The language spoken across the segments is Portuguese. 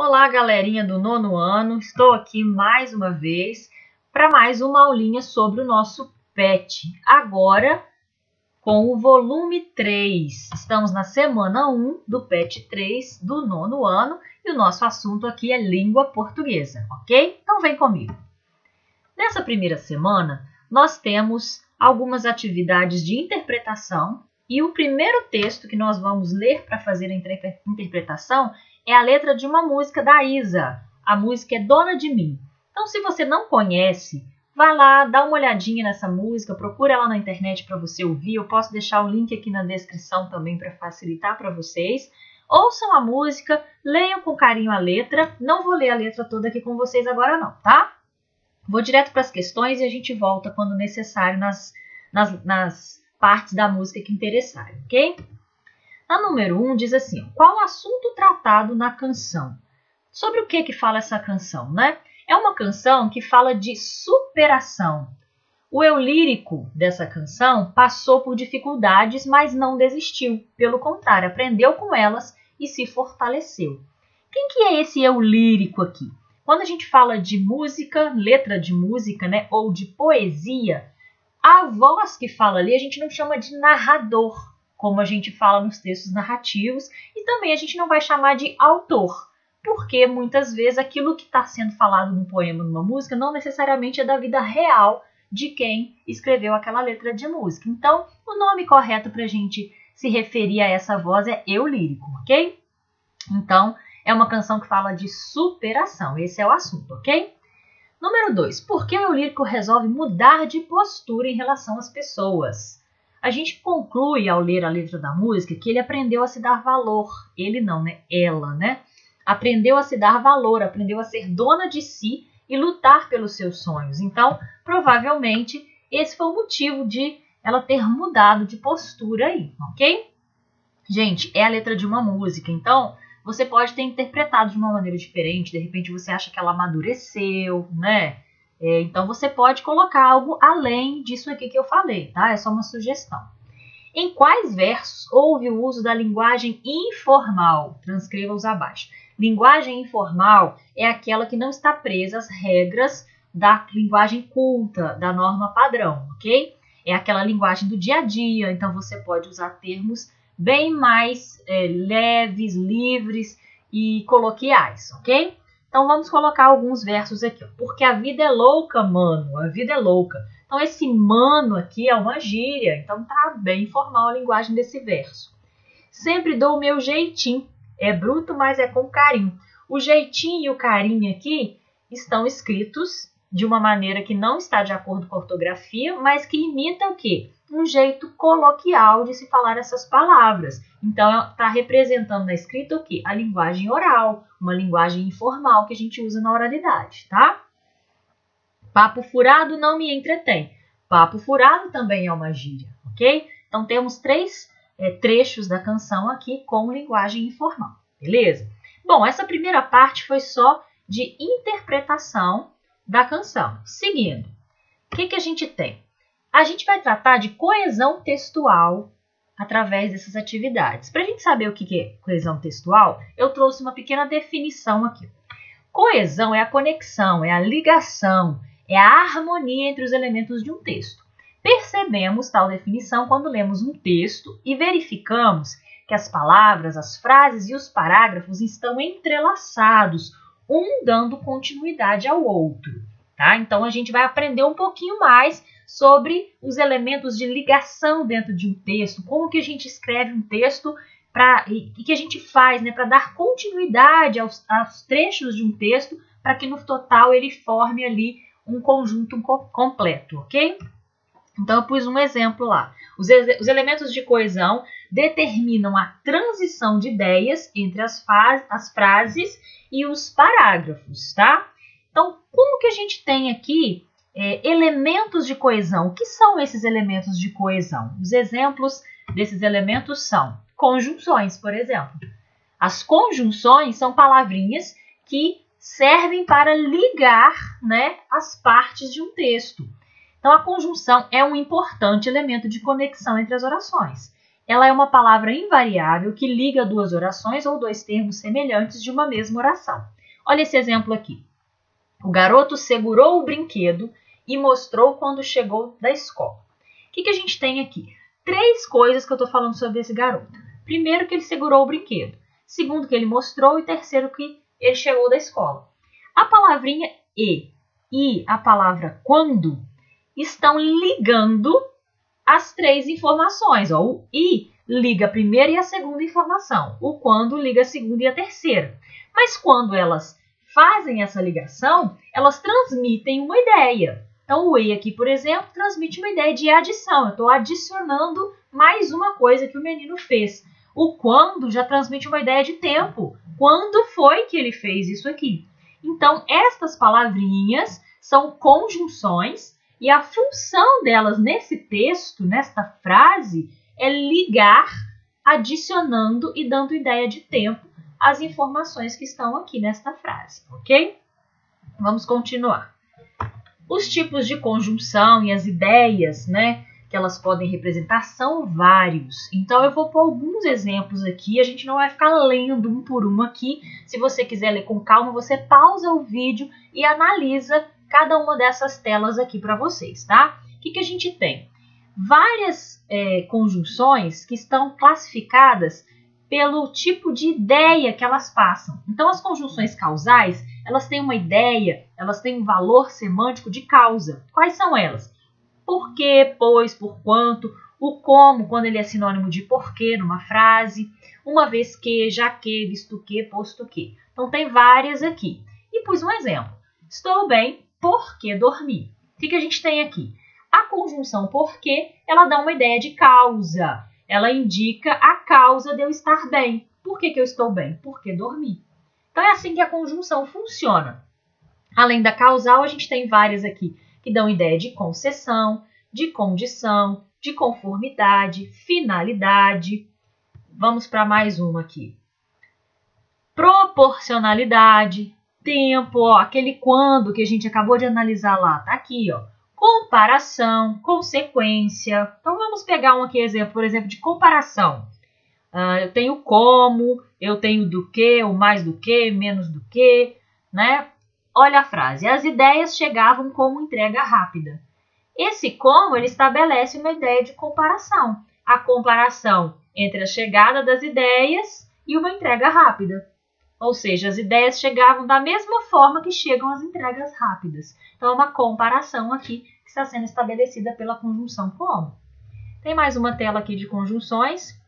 Olá, galerinha do nono ano. Estou aqui mais uma vez para mais uma aulinha sobre o nosso PET. Agora com o volume 3. Estamos na semana 1 do PET 3 do nono ano e o nosso assunto aqui é língua portuguesa, ok? Então vem comigo. Nessa primeira semana, nós temos algumas atividades de interpretação e o primeiro texto que nós vamos ler para fazer a interpretação é a letra de uma música da Isa. A música é Dona de Mim. Então, se você não conhece, vá lá, dá uma olhadinha nessa música, procura ela na internet para você ouvir. Eu posso deixar o link aqui na descrição também para facilitar para vocês. Ouçam a música, leiam com carinho a letra. Não vou ler a letra toda aqui com vocês agora não, tá? Vou direto para as questões e a gente volta quando necessário nas partes da música que interessarem, ok? A número 1 diz assim, qual o assunto tratado na canção? Sobre o que fala essa canção, né? É uma canção que fala de superação. O eu lírico dessa canção passou por dificuldades, mas não desistiu. Pelo contrário, aprendeu com elas e se fortaleceu. Quem que é esse eu lírico aqui? Quando a gente fala de música, letra de música, né, ou de poesia, a voz que fala ali a gente não chama de narrador, como a gente fala nos textos narrativos, e também a gente não vai chamar de autor, porque muitas vezes aquilo que está sendo falado num poema, numa música, não necessariamente é da vida real de quem escreveu aquela letra de música. Então, o nome correto para a gente se referir a essa voz é eu lírico, ok? Então, é uma canção que fala de superação, esse é o assunto, ok? Número 2, por que o eu lírico resolve mudar de postura em relação às pessoas? A gente conclui ao ler a letra da música que ele aprendeu a se dar valor. Ele não, né? Ela, né? Aprendeu a se dar valor, aprendeu a ser dona de si e lutar pelos seus sonhos. Então, provavelmente, esse foi o motivo de ela ter mudado de postura aí, ok? Gente, é a letra de uma música, então você pode ter interpretado de uma maneira diferente, de repente você acha que ela amadureceu, né? Então você pode colocar algo além disso aqui que eu falei, tá? É só uma sugestão. Em quais versos houve o uso da linguagem informal? Transcreva-os abaixo. Linguagem informal é aquela que não está presa às regras da linguagem culta, da norma padrão, ok? É aquela linguagem do dia a dia, então você pode usar termos bem mais leves, livres e coloquiais, ok? Então, vamos colocar alguns versos aqui. Ó. Porque a vida é louca, mano. A vida é louca. Então, esse mano aqui é uma gíria. Então, tá bem informal a linguagem desse verso. Sempre dou o meu jeitinho. É bruto, mas é com carinho. O jeitinho e o carinho aqui estão escritos de uma maneira que não está de acordo com a ortografia, mas que imita o quê? Um jeito coloquial de se falar essas palavras. Então, está representando na escrita o quê? A linguagem oral, uma linguagem informal que a gente usa na oralidade, tá? Papo furado não me entretém. Papo furado também é uma gíria, ok? Então, temos três trechos da canção aqui com linguagem informal, beleza? Bom, essa primeira parte foi só de interpretação da canção. Seguindo, o que a gente tem? A gente vai tratar de coesão textual através dessas atividades. Para a gente saber o que é coesão textual, eu trouxe uma pequena definição aqui. Coesão é a conexão, é a ligação, é a harmonia entre os elementos de um texto. Percebemos tal definição quando lemos um texto e verificamos que as palavras, as frases e os parágrafos estão entrelaçados, um dando continuidade ao outro. Tá? Então, a gente vai aprender um pouquinho mais sobre os elementos de ligação dentro de um texto, como que a gente escreve um texto e que a gente faz, né, para dar continuidade aos trechos de um texto, para que no total ele forme ali um conjunto completo, ok? Então, eu pus um exemplo lá. Os elementos de coesão determinam a transição de ideias entre as frases e os parágrafos, tá? Então, como que a gente tem aqui elementos de coesão? O que são esses elementos de coesão? Os exemplos desses elementos são conjunções, por exemplo. As conjunções são palavrinhas que servem para ligar, né, as partes de um texto. Então, a conjunção é um importante elemento de conexão entre as orações. ela é uma palavra invariável que liga duas orações ou dois termos semelhantes de uma mesma oração. Olha esse exemplo aqui. O garoto segurou o brinquedo e mostrou quando chegou da escola. O que a gente tem aqui? Três coisas que eu estou falando sobre esse garoto. Primeiro, que ele segurou o brinquedo. Segundo, que ele mostrou. E terceiro, que ele chegou da escola. A palavrinha e a palavra quando estão ligando as três informações. Ó, o e liga a primeira e a segunda informação. O quando liga a segunda e a terceira. Mas quando elas fazem essa ligação, elas transmitem uma ideia. Então, o e aqui, por exemplo, transmite uma ideia de adição. Eu estou adicionando mais uma coisa que o menino fez. O quando já transmite uma ideia de tempo. Quando foi que ele fez isso aqui? Então, estas palavrinhas são conjunções e a função delas nesse texto, nesta frase, é ligar, adicionando e dando ideia de tempo às informações que estão aqui nesta frase, ok? Vamos continuar. Os tipos de conjunção e as ideias, né, que elas podem representar são vários. Então, eu vou pôr alguns exemplos aqui. A gente não vai ficar lendo um por um aqui. Se você quiser ler com calma, você pausa o vídeo e analisa cada uma dessas telas aqui para vocês, tá? O que a gente tem? Várias conjunções que estão classificadas pelo tipo de ideia que elas passam. Então, as conjunções causais, elas têm uma ideia, elas têm um valor semântico de causa. Quais são elas? Por quê, pois, por quanto, o como, quando ele é sinônimo de porquê numa frase, uma vez que, já que, visto que, posto que. Então, tem várias aqui. E pus um exemplo. Estou bem porque dormi. O que a gente tem aqui? A conjunção porque, ela dá uma ideia de causa. Ela indica a causa de eu estar bem. Por que eu estou bem? Porque dormi. Então, é assim que a conjunção funciona. Além da causal, a gente tem várias aqui que dão ideia de concessão, de condição, de conformidade, finalidade. Vamos para mais uma aqui. Proporcionalidade, tempo, ó, aquele quando que a gente acabou de analisar lá, tá aqui, ó. Comparação, consequência. Então, vamos pegar um aqui, exemplo, por exemplo, de comparação. Eu tenho como, eu tenho do que, o mais do que, menos do que, né? Olha a frase. As ideias chegavam como entrega rápida. Esse como, ele estabelece uma ideia de comparação. A comparação entre a chegada das ideias e uma entrega rápida. Ou seja, as ideias chegavam da mesma forma que chegam as entregas rápidas. Então, é uma comparação aqui que está sendo estabelecida pela conjunção como. Tem mais uma tela aqui de conjunções.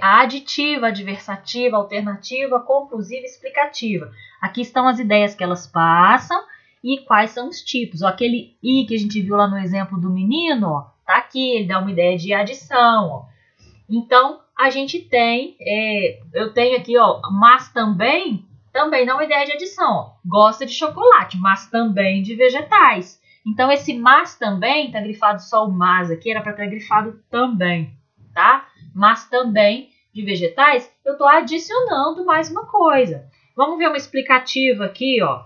A aditiva, adversativa, alternativa, conclusiva e explicativa. Aqui estão as ideias que elas passam e quais são os tipos. Ó, aquele i que a gente viu lá no exemplo do menino, ó, tá aqui, ele dá uma ideia de adição. Ó. Então, a gente tem, eu tenho aqui, ó, mas também dá uma ideia de adição. Ó. Gosta de chocolate, mas também de vegetais. Então, esse mas também, tá grifado só o mas aqui, era para estar grifado também, tá? Mas também de vegetais, eu estou adicionando mais uma coisa. Vamos ver uma explicativa aqui, ó.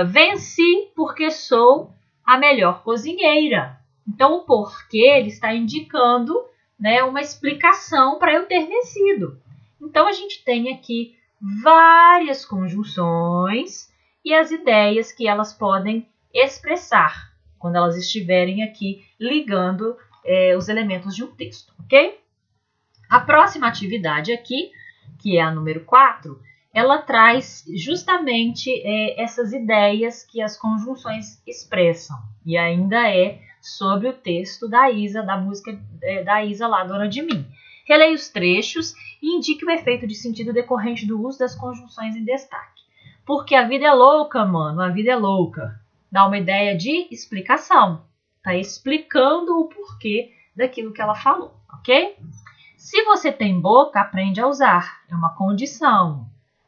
Venci porque sou a melhor cozinheira. Então, o porquê ele está indicando, né, uma explicação para eu ter vencido. Então, a gente tem aqui várias conjunções e as ideias que elas podem expressar quando elas estiverem aqui ligando os elementos de um texto, ok? A próxima atividade aqui, que é a número 4, ela traz justamente essas ideias que as conjunções expressam. E ainda é sobre o texto da Isa, da música da Isa lá, Dona de Mim. Releia os trechos e indique o efeito de sentido decorrente do uso das conjunções em destaque. Porque a vida é louca, mano, a vida é louca. Dá uma ideia de explicação. Tá explicando o porquê daquilo que ela falou, ok? Se você tem boca, aprende a usar. É uma condição.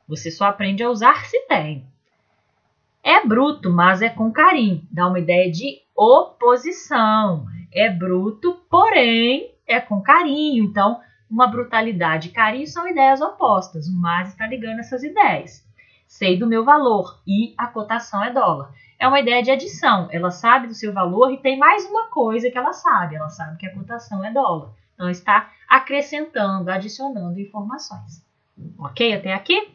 Você só aprende a usar se tem. É bruto, mas é com carinho. Dá uma ideia de oposição. É bruto, porém é com carinho. Então, uma brutalidade e carinho são ideias opostas. O mas está ligando essas ideias. Sei do meu valor e a cotação é dólar. É uma ideia de adição. Ela sabe do seu valor e tem mais uma coisa que ela sabe. Ela sabe que a cotação é dólar. Então, está acrescentando, adicionando informações. Ok? Até aqui?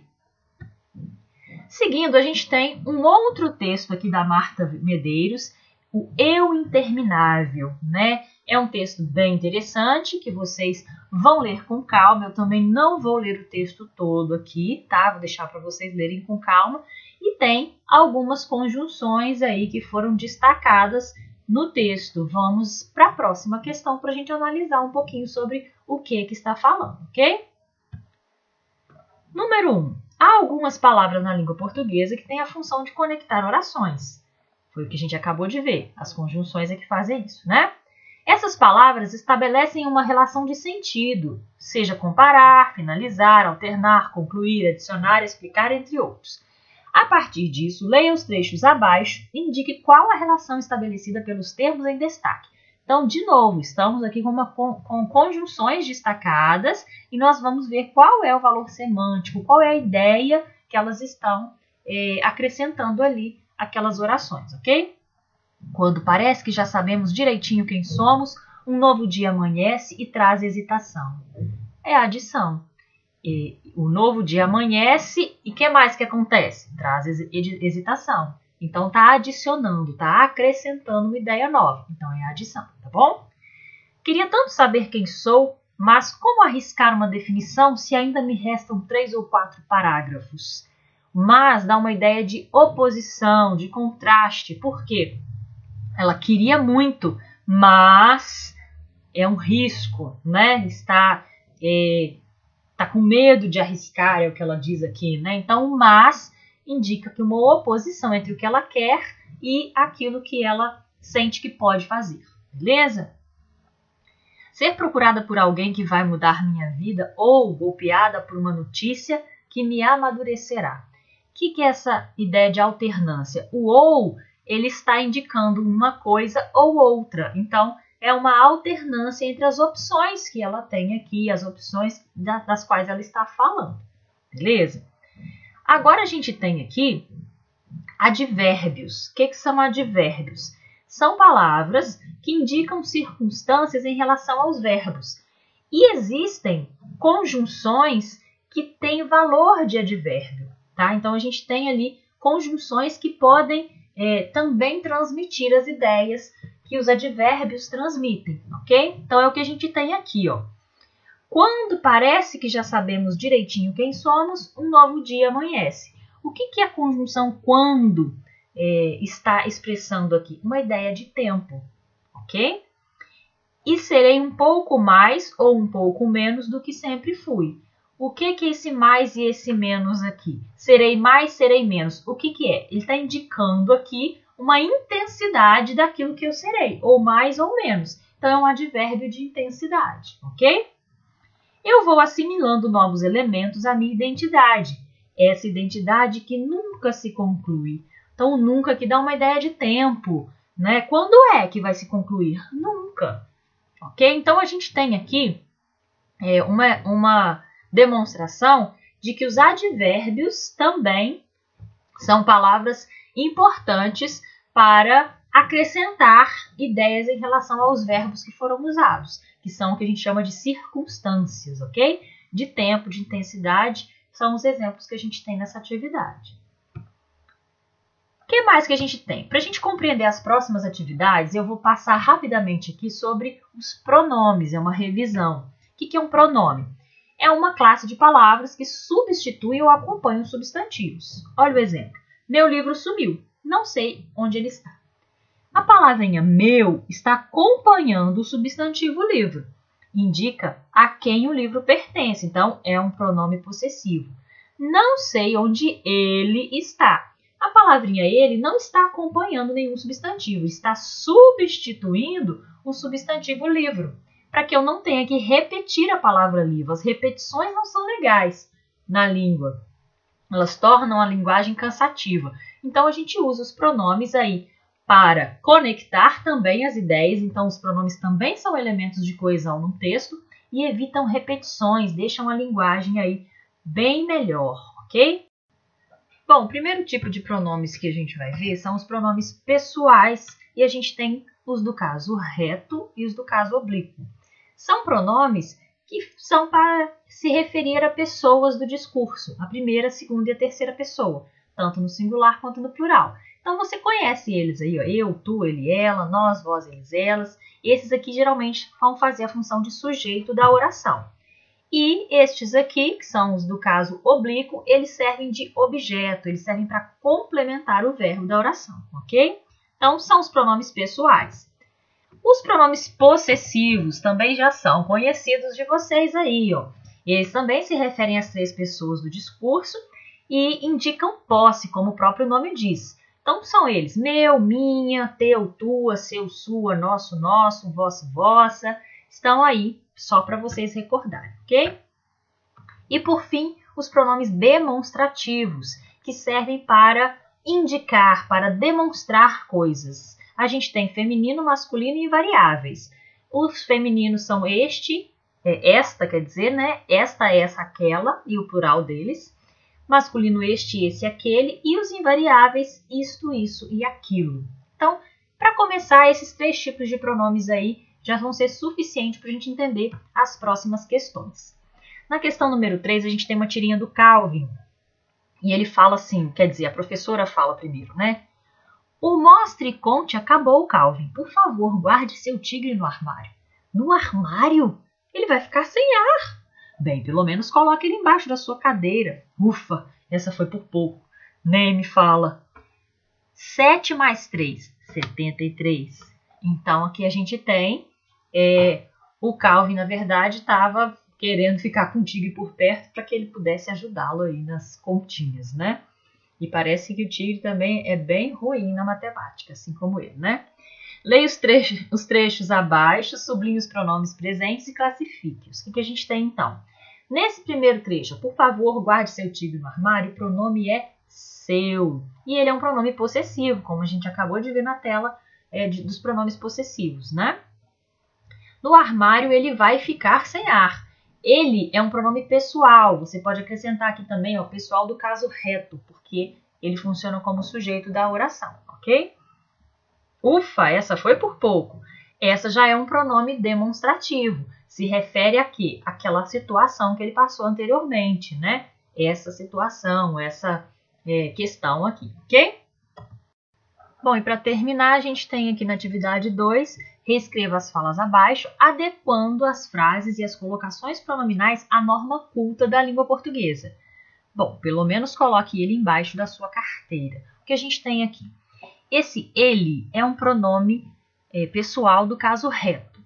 Seguindo, a gente tem um outro texto aqui da Marta Medeiros, o Eu Interminável, né? É um texto bem interessante que vocês vão ler com calma. Eu também não vou ler o texto todo aqui, tá? Vou deixar para vocês lerem com calma. E tem algumas conjunções aí que foram destacadas no texto. Vamos para a próxima questão para a gente analisar um pouquinho sobre o que está falando, ok? Número 1. Há algumas palavras na língua portuguesa que têm a função de conectar orações. Foi o que a gente acabou de ver. As conjunções é que fazem isso, né? Essas palavras estabelecem uma relação de sentido, seja comparar, finalizar, alternar, concluir, adicionar, explicar, entre outros. A partir disso, leia os trechos abaixo e indique qual a relação estabelecida pelos termos em destaque. Então, de novo, estamos aqui com conjunções destacadas e nós vamos ver qual é o valor semântico, qual é a ideia que elas estão acrescentando ali aquelas orações, ok? Quando parece que já sabemos direitinho quem somos, um novo dia amanhece e traz hesitação. É a adição. O novo dia amanhece e o que mais que acontece? Traz hesitação. Então, está adicionando, está acrescentando uma ideia nova. Então, é a adição, tá bom? Queria tanto saber quem sou, mas como arriscar uma definição se ainda me restam 3 ou 4 parágrafos? Mas dá uma ideia de oposição, de contraste. Por quê? Ela queria muito, mas é um risco, né? Está com medo de arriscar, é o que ela diz aqui, né? Então, mas indica que uma oposição entre o que ela quer e aquilo que ela sente que pode fazer, beleza? Ser procurada por alguém que vai mudar minha vida ou golpeada por uma notícia que me amadurecerá. O que é essa ideia de alternância? O ou, ele está indicando uma coisa ou outra. Então, é uma alternância entre as opções que ela tem aqui, as opções das quais ela está falando. Beleza? Agora a gente tem aqui advérbios. O que são advérbios? São palavras que indicam circunstâncias em relação aos verbos. E existem conjunções que têm valor de advérbio. Tá? Então, a gente tem ali conjunções que podem também transmitir as ideias que os advérbios transmitem, ok? Então, é o que a gente tem aqui, ó. Quando parece que já sabemos direitinho quem somos, um novo dia amanhece. O que é a conjunção quando está expressando aqui? Uma ideia de tempo, ok? E serei um pouco mais ou um pouco menos do que sempre fui. O que é esse mais e esse menos aqui? Serei mais, serei menos. O que é? Ele está indicando aqui uma intensidade daquilo que eu serei, ou mais ou menos. Então, é um advérbio de intensidade, ok? Eu vou assimilando novos elementos à minha identidade. Essa identidade que nunca se conclui. Então, nunca que dá uma ideia de tempo, né? Quando é que vai se concluir? Nunca. Ok? Então, a gente tem aqui uma demonstração de que os advérbios também são palavras importantes para acrescentar ideias em relação aos verbos que foram usados, que são o que a gente chama de circunstâncias, ok? De tempo, de intensidade, são os exemplos que a gente tem nessa atividade. O que mais que a gente tem? Para a gente compreender as próximas atividades, eu vou passar rapidamente aqui sobre os pronomes, é uma revisão. O que é um pronome? É uma classe de palavras que substituem ou acompanham substantivos. Olha o exemplo. Meu livro sumiu. Não sei onde ele está. A palavrinha meu está acompanhando o substantivo livro. Indica a quem o livro pertence. Então, é um pronome possessivo. Não sei onde ele está. A palavrinha ele não está acompanhando nenhum substantivo. Está substituindo o substantivo livro. Para que eu não tenha que repetir a palavra livro. As repetições não são legais na língua. Elas tornam a linguagem cansativa. Então, a gente usa os pronomes aí para conectar também as ideias. Então, os pronomes também são elementos de coesão no texto e evitam repetições, deixam a linguagem aí bem melhor, ok? Bom, o primeiro tipo de pronomes que a gente vai ver são os pronomes pessoais e a gente tem os do caso reto e os do caso oblíquo. São pronomes que são para se referir a pessoas do discurso, a primeira, a segunda e a terceira pessoa, tanto no singular quanto no plural. Então, você conhece eles aí, ó, eu, tu, ele, ela, nós, vós, eles, elas. Esses aqui geralmente vão fazer a função de sujeito da oração. E estes aqui, que são os do caso oblíquo, eles servem de objeto, eles servem para complementar o verbo da oração, ok? Então, são os pronomes pessoais. Os pronomes possessivos também já são conhecidos de vocês aí, ó. Eles também se referem às três pessoas do discurso e indicam posse, como o próprio nome diz. Então, são eles meu, minha, teu, tua, seu, sua, nosso, nosso, vosso, vossa. Estão aí só para vocês recordarem, ok? E, por fim, os pronomes demonstrativos, que servem para indicar, para demonstrar coisas. A gente tem feminino, masculino e invariáveis. Os femininos são esta, quer dizer, né? Esta, essa, aquela, e o plural deles. Masculino, este, esse, aquele. E os invariáveis, isto, isso e aquilo. Então, para começar, esses três tipos de pronomes aí já vão ser suficientes para a gente entender as próximas questões. Na questão número 3, a gente tem uma tirinha do Calvin. E ele fala assim, quer dizer, a professora fala primeiro, né? O mostre e conte acabou, Calvin. Por favor, guarde seu tigre no armário. No armário? Ele vai ficar sem ar. Bem, pelo menos coloque ele embaixo da sua cadeira. Ufa, essa foi por pouco. Nem me fala. 7 mais 3, 73. Então, aqui a gente tem... o Calvin, na verdade, estava querendo ficar com o tigre por perto para que ele pudesse ajudá-lo aí nas continhas, né? E parece que o tigre também é bem ruim na matemática, assim como ele, né? Leia os trechos abaixo, sublinhe os pronomes presentes e classifique-os. O que a gente tem, então? Nesse primeiro trecho, por favor, guarde seu tigre no armário, o pronome é seu. E ele é um pronome possessivo, como a gente acabou de ver na tela dos pronomes possessivos, né? No armário, ele vai ficar sem ar. Ele é um pronome pessoal. Você pode acrescentar aqui também, ó, pessoal do caso reto, porque ele funciona como sujeito da oração, ok? Ufa, essa foi por pouco. Essa já é um pronome demonstrativo. Se refere a quê? Àquela situação que ele passou anteriormente, né? Essa situação, essa questão aqui, ok? Bom, e para terminar, a gente tem aqui na atividade 2, reescreva as falas abaixo, adequando as frases e as colocações pronominais à norma culta da língua portuguesa. Bom, pelo menos coloque ele embaixo da sua carteira. O que a gente tem aqui? Esse ele é um pronome pessoal do caso reto.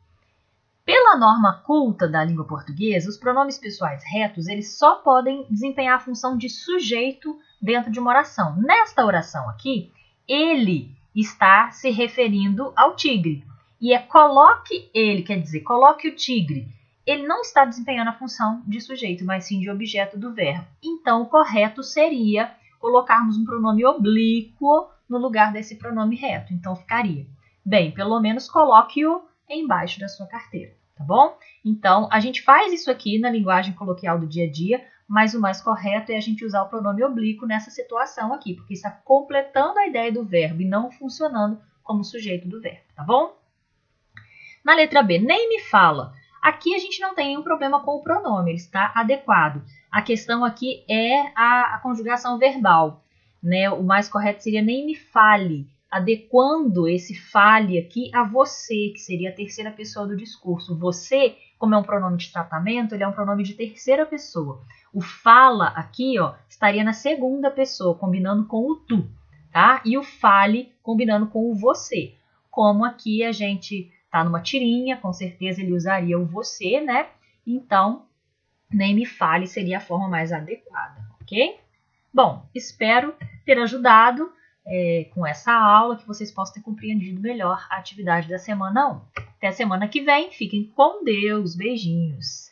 Pela norma culta da língua portuguesa, os pronomes pessoais retos eles só podem desempenhar a função de sujeito dentro de uma oração. Nesta oração aqui, ele está se referindo ao tigre. E coloque ele, quer dizer, coloque o tigre. Ele não está desempenhando a função de sujeito, mas sim de objeto do verbo. Então, o correto seria colocarmos um pronome oblíquo no lugar desse pronome reto. Então, ficaria, bem, pelo menos coloque-o embaixo da sua carteira, tá bom? Então, a gente faz isso aqui na linguagem coloquial do dia a dia, mas o mais correto é a gente usar o pronome oblíquo nessa situação aqui, porque está completando a ideia do verbo e não funcionando como sujeito do verbo, tá bom? Na letra B, nem me fala. Aqui a gente não tem nenhum problema com o pronome, ele está adequado. A questão aqui é a conjugação verbal, né? O mais correto seria nem me fale, adequando esse fale aqui a você, que seria a terceira pessoa do discurso. Você, como é um pronome de tratamento, ele é um pronome de terceira pessoa. O fala aqui, ó, estaria na segunda pessoa, combinando com o tu, tá? E o fale combinando com o você. Como aqui a gente tá numa tirinha, com certeza ele usaria o você, né? Então, nem me fale seria a forma mais adequada, ok? Bom, espero ter ajudado com essa aula, que vocês possam ter compreendido melhor a atividade da semana 1. Até a semana que vem, fiquem com Deus, beijinhos!